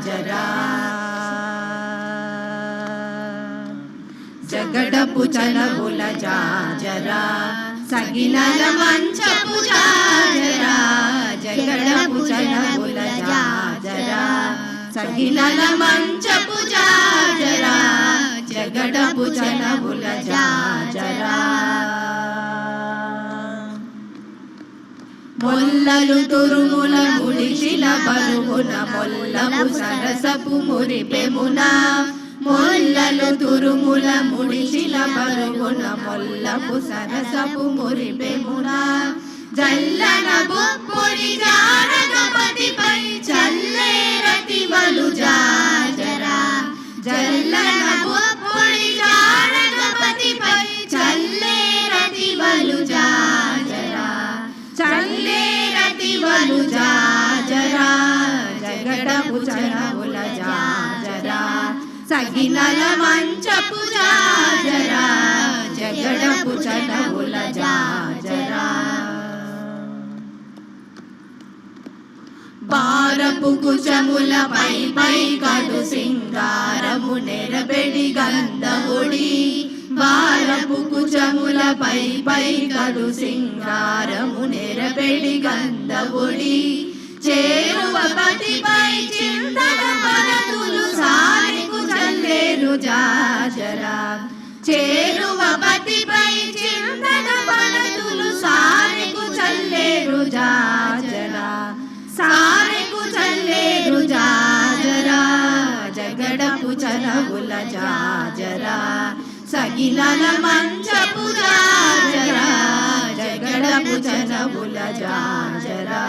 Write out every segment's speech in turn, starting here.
జరా జగడపు చలవుల జాజరా సగినల మంచపు జాజరా జగడపు చలవుల జాజరా సగినల మంచపు జాజరా జగడపు చలవుల జాజరా మొల్లలు తురుముల ముడిచిన బరువున మొల్లపు సరసపు మురిపెమున మొల్లలు తురుముల ముడిచిన బరువున మొల్లపు సరసపు మురిపెమున జల్లన బొప్పుడి జానగపతిపై చల్లేరతి వలు జాజరా జల్లన బొప్పుడి జానగపతిపై చల్లేరతి వలు జాజరా చల్లేరతి వలు జాజరా జగడపు చలవుల జాజరా సగినల మంచపు జాజరా జగడపు చలవుల జాజరా బారపు కుచముల పై పై కడు సింగారము నెరబెడి గంధముడి బారపు కుచముల పై పై కడు సింగారము నెరబెడి గంధముడి చేరువ పతిపై చింతన పరతులు సారికు చల్లేరు జాజరా చేరువ పతిపై చింతన పరతులు సారికు చల్లేరు జాజరా సారెకు చల్లేరు జాజరా జగడపు చలవుల జాజరా సగినల మంచపు జాజరా జగడపు చలవుల జాజరా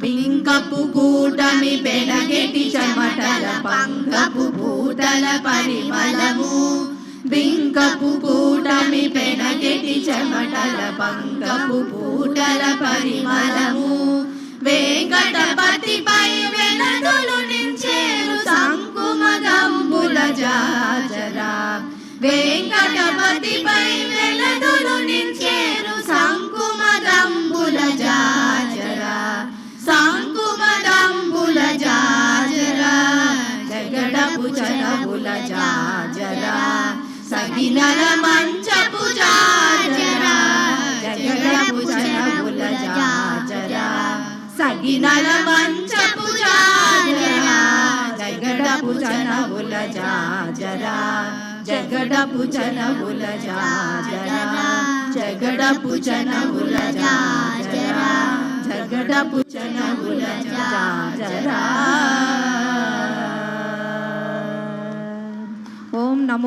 బింకపు కూటమి పెనగెటి చెమటల పంకపు పూటల పరిమళము బింకపు కూటమి పెనగెటి చెమటల పంకపు పూటల పరిమళము వెంకటపతిపై వెనదులు నించేరు సంకుమదంబుల జాజరా వెంకటపతిపై వెనదులు నించేరు సంకుమదంబుల జాజరా సంకుమదంబుల జాజరా జగడపు చలవుల జాజరా సగినల మంచపు జాజరా జగడపు చలవుల జాజరా సగినల మంచపు జాజరా జగడపు చలవుల జాజరా జగడపు చలవుల జాజరా జగడపు చలవుల జాజరా జగడపు చలవుల జాజరా. ఓం నమో